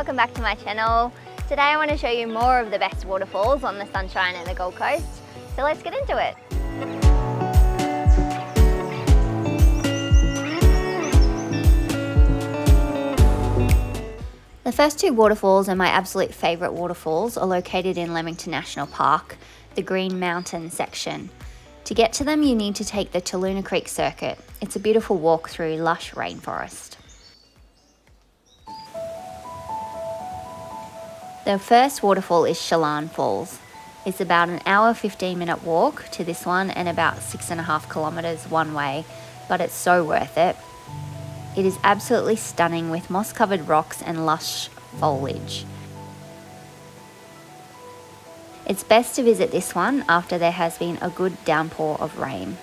welcome back to my channel. Today I want to show you more of the best waterfalls on the Sunshine and the Gold Coast. So let's get into it. The first two waterfalls are my absolute favourite waterfalls, are located in Leamington National Park, the Green Mountain section. To get to them you need to take the Taluna Creek circuit. It's a beautiful walk through lush rainforest. The first waterfall is Chelan Falls. It's about an hour 15-minute walk to this one and about 6.5 kilometres one way, but it's so worth it. It is absolutely stunning with moss-covered rocks and lush foliage. It's best to visit this one after there has been a good downpour of rain.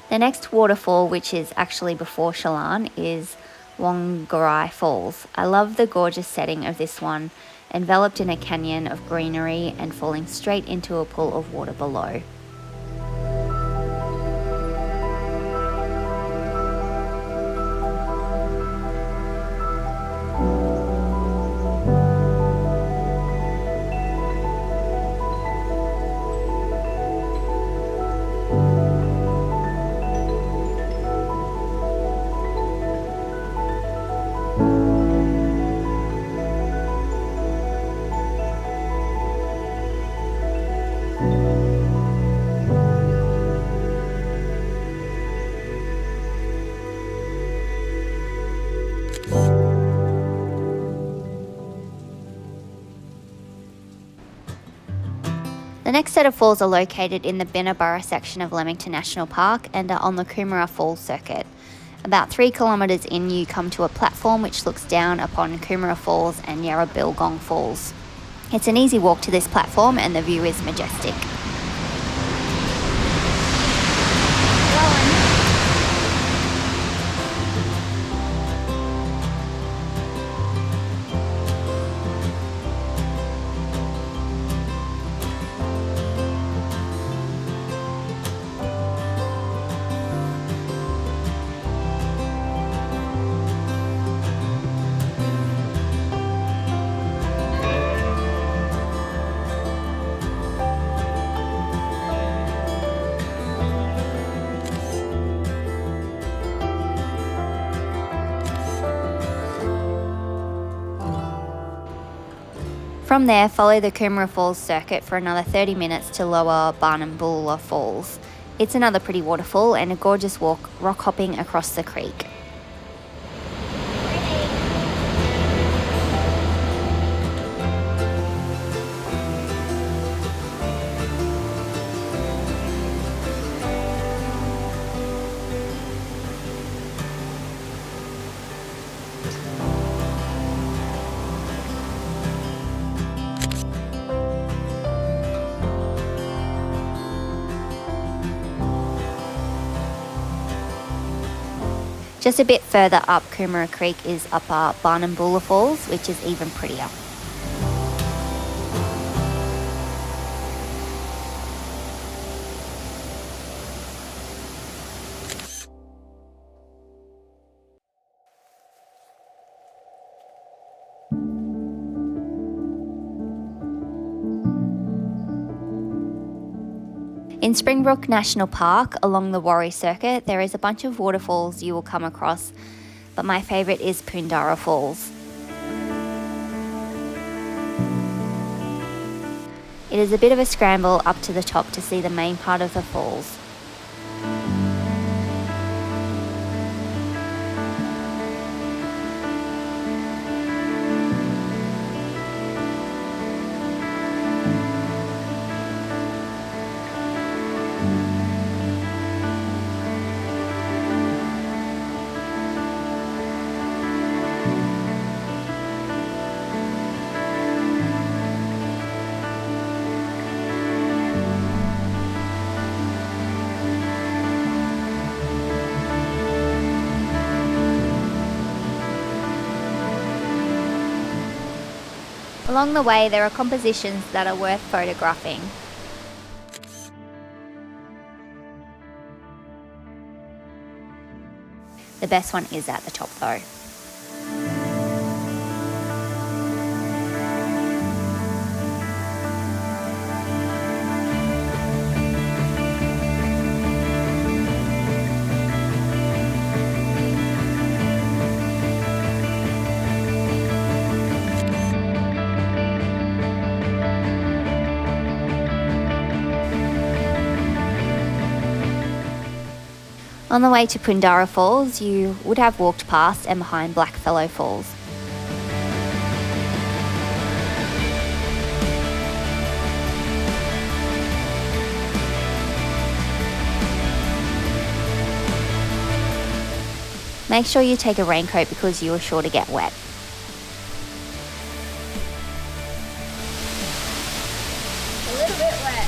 The next waterfall, which is actually before Chelan, is Wongarai Falls. I love the gorgeous setting of this one, enveloped in a canyon of greenery and falling straight into a pool of water below. The next set of falls are located in the Binnaburra section of Leamington National Park and are on the Coomera Falls circuit. About 3 kilometres in you come to a platform which looks down upon Coomera Falls and Yarrabilgong Falls. It's an easy walk to this platform and the view is majestic. From there, follow the Coomera Falls circuit for another 30 minutes to Lower Barnambulla Falls. It's another pretty waterfall and a gorgeous walk rock hopping across the creek. Just a bit further up Coomera Creek is Upper Barnambulla Falls, which is even prettier. In Springbrook National Park, along the Warri Circuit, there is a bunch of waterfalls you will come across, but my favourite is Poondara Falls. It is a bit of a scramble up to the top to see the main part of the falls. Along the way, there are compositions that are worth photographing. The best one is at the top though. On the way to Pundara Falls, you would have walked past and behind Blackfellow Falls. Make sure you take a raincoat because you are sure to get wet. A little bit wet.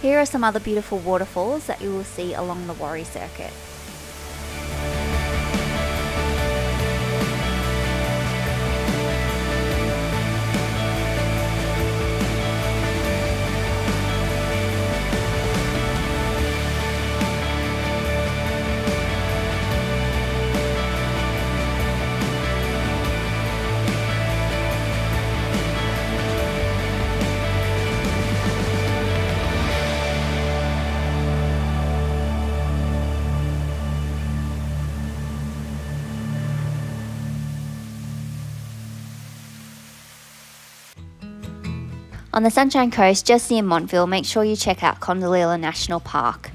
Here are some other beautiful waterfalls that you will see along the Warri circuit. On the Sunshine Coast, just near Montville, make sure you check out Condoleezza National Park.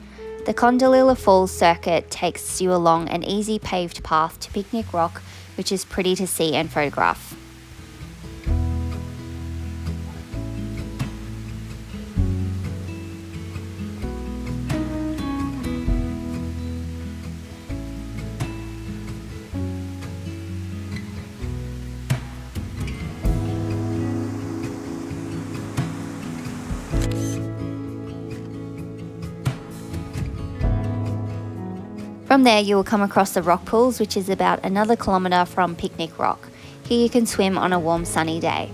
The Condoleezza Falls circuit takes you along an easy paved path to Picnic Rock, which is pretty to see and photograph. From there you will come across the rock pools, which is about another kilometre from Picnic Rock. Here you can swim on a warm sunny day.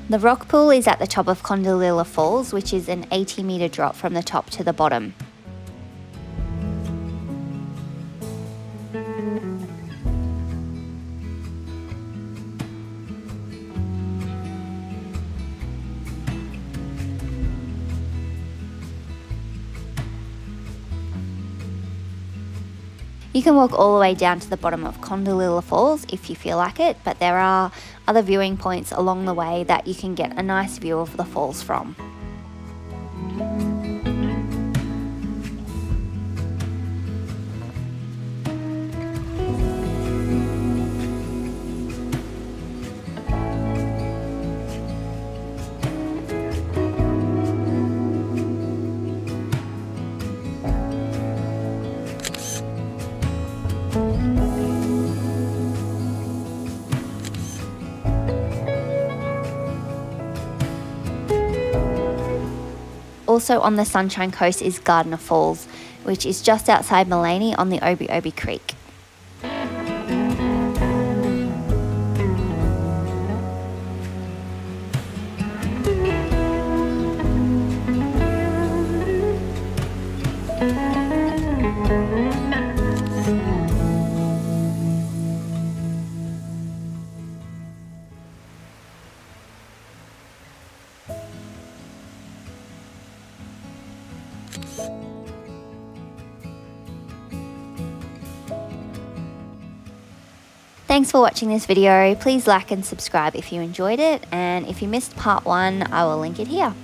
The rock pool is at the top of Condoleezza Falls, which is an 80-metre drop from the top to the bottom. You can walk all the way down to the bottom of Condoleezza Falls if you feel like it, but there are other viewing points along the way that you can get a nice view of the falls from. Also on the Sunshine Coast is Gardner Falls, which is just outside Maleny on the Obi Obi Creek. Thanks for watching this video. Please like and subscribe if you enjoyed it, and if you missed part 1, I will link it here.